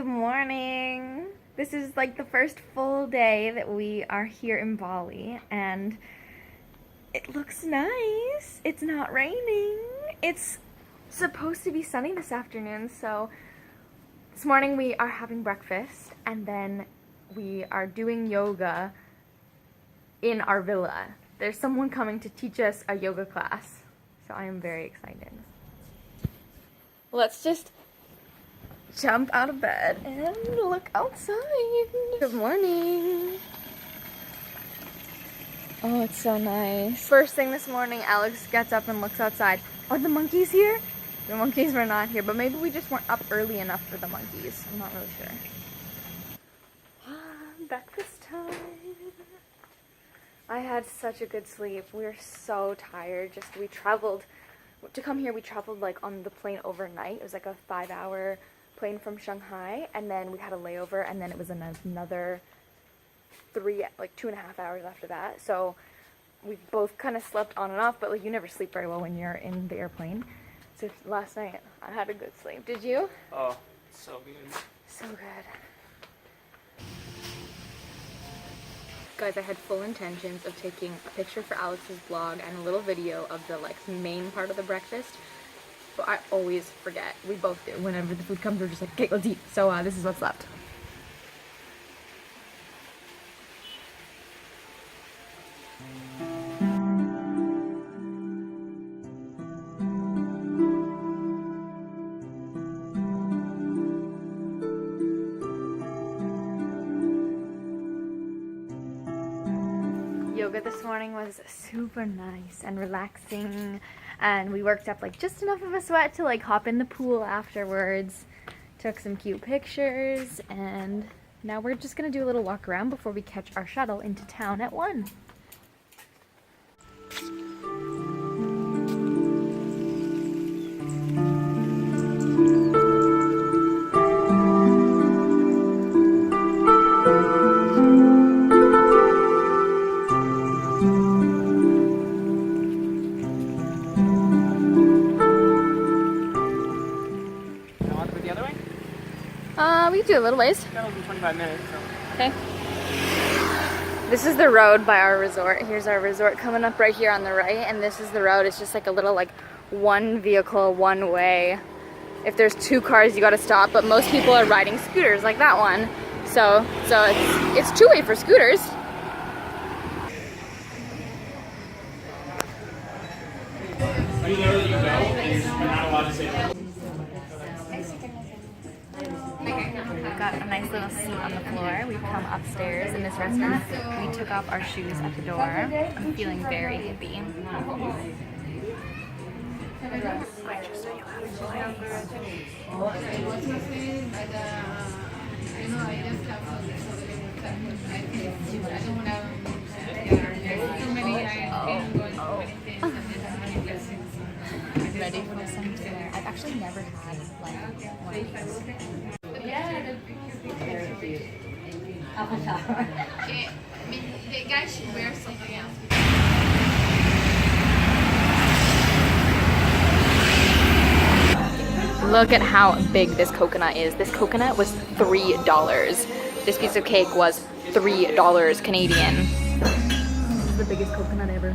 Good morning. This is like the first full day that we are here in Bali, and it looks nice. It's not raining. It's supposed to be sunny this afternoon, so this morning we are having breakfast and then we are doing yoga in our villa. There's someone coming to teach us a yoga class, so I am very excited. Let's just jump out of bed and look outside. Good morning. Oh, it's so nice. First thing this morning, Alex gets up and looks outside. Are the monkeys here? The monkeys were not here, but maybe we just weren't up early enough for the monkeys. I'm not really sure. Breakfast time. I had such a good sleep. We were so tired. We traveled, to come here we traveled like on the plane overnight. It was like a 5-hour plane from Shanghai, and then we had a layover, and then it was another 2.5 hours after that. So we both kind of slept on and off, but like you never sleep very well when you're in the airplane. So last night I had a good sleep. Did you? Oh, so good. So good. Guys, I had full intentions of taking a picture for Alex's vlog and a little video of the like main part of the breakfast, but I always forget. We both do. Whenever the food comes, we're just like, okay, let's eat. So this is what's left. Yoga this morning was super nice and relaxing, and we worked up like just enough of a sweat to like hop in the pool afterwards. Took some cute pictures, and now we're just gonna do a little walk around before we catch our shuttle into town at 1. We can do a little ways. That'll be 25 minutes. So. Okay. This is the road by our resort. Here's our resort coming up right here on the right, and this is the road. It's just like a little like one vehicle, one way. If there's 2 cars, you gotta stop, but most people are riding scooters like that one. So it's 2-way for scooters. You know that you go, and you're not allowed to say that. We've got a nice little seat on the floor. We've come upstairs in this restaurant. We took off our shoes at the door. I'm feeling very hippie. I just know you have ready for this one too. I've actually never had like one of these. The guy should wear something else. Look at how big this coconut is. This coconut was $3. This piece of cake was $3 Canadian. This is the biggest coconut ever.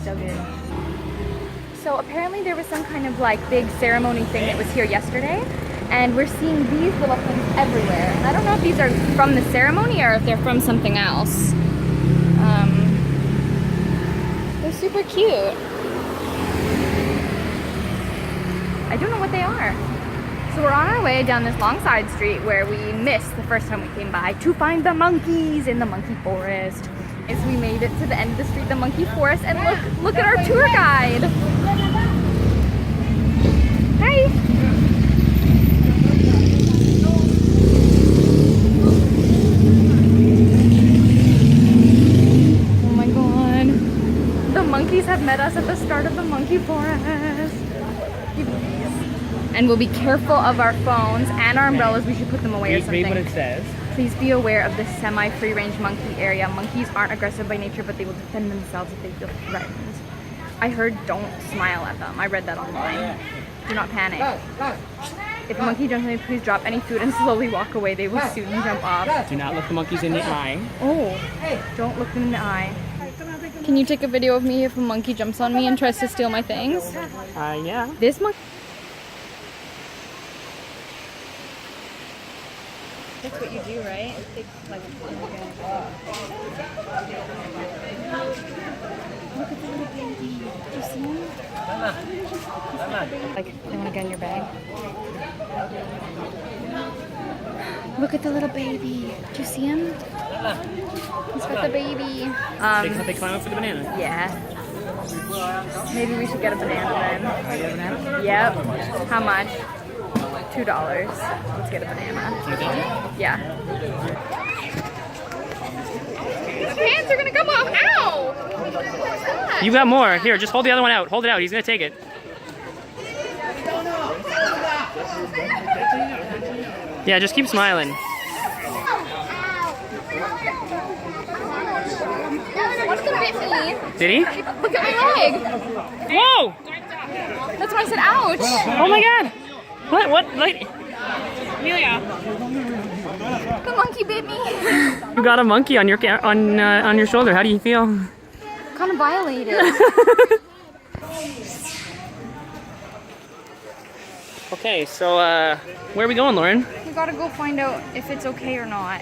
So good. So apparently there was some kind of like big ceremony thing that was here yesterday, and we're seeing these little things everywhere. And I don't know if these are from the ceremony or if they're from something else. They're super cute. I don't know what they are. So we're on our way down this long side street where we missed the first time we came by to find the monkeys in the monkey forest. As we made it to the end of the street, the monkey forest, and look at our tour guide. Hi. Oh my god. The monkeys have met us at the start of the monkey forest. And we'll be careful of our phones and our umbrellas. We should put them away or something. Read what it says. Please be aware of the semi-free-range monkey area. Monkeys aren't aggressive by nature, but they will defend themselves if they feel threatened. I heard don't smile at them. I read that online. Do not panic. If a monkey jumps on me, please drop any food and slowly walk away. They will soon jump off. Do not look the monkeys in the eye. Oh, don't look them in the eye. Can you take a video of me if a monkey jumps on me and tries to steal my things? Yeah. This monkey. That's what you do, right? Look at the little baby. Do you see him? Like, they want to get in your bag. Look at the little baby. Do you see him? He's got the baby. They climb up for the banana. Yeah. Maybe we should get a banana then. Get a banana? Yep. How much? $2. Let's get a banana. Yeah. His pants are gonna come off. Ow! You got more. Here, just hold the other one out. Hold it out. He's gonna take it. Yeah, just keep smiling. Did he? Look at my leg. Whoa! That's why I said ouch. Oh my god! What? What? Like, Amelia. The monkey bit me. you got a monkey on your on your shoulder. How do you feel? Kind of violated. Okay, so where are we going, Lauren? We gotta go find out if it's okay or not.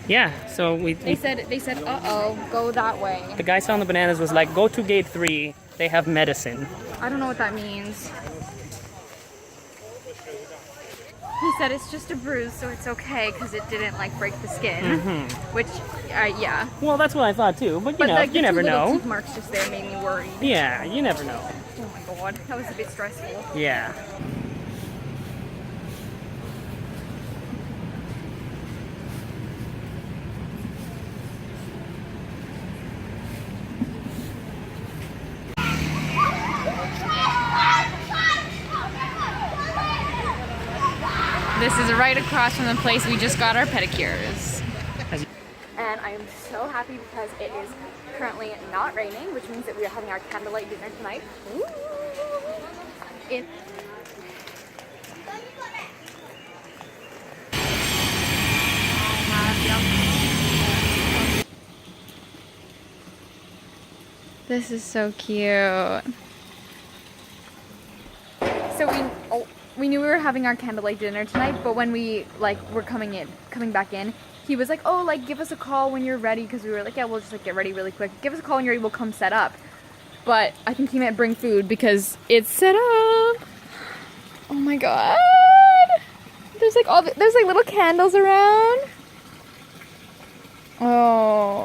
Yeah. So They said, uh-oh, go that way. the guy selling the bananas was like, go to gate 3. They have medicine. I don't know what that means. He said it's just a bruise, so it's okay because it didn't like break the skin. Which, yeah. Well, that's what I thought too. But you But know, like, you never the two little know. teeth marks just there made me worried. Yeah, you never know. Oh my god, that was a bit stressful. Yeah. This is right across from the place we just got our pedicures. And I am so happy because it is currently not raining, which means that we are having our candlelight dinner tonight. Ooh. This is so cute. So we knew we were having our candlelight dinner tonight, but when we were coming back in, he was like, "Oh, like give us a call when you're ready," because we were like, "Yeah, we'll just like get ready really quick. Give us a call when you're ready. We'll come set up." But I think he meant bring food because it's set up. Oh my god! There's like there's like little candles around. Oh.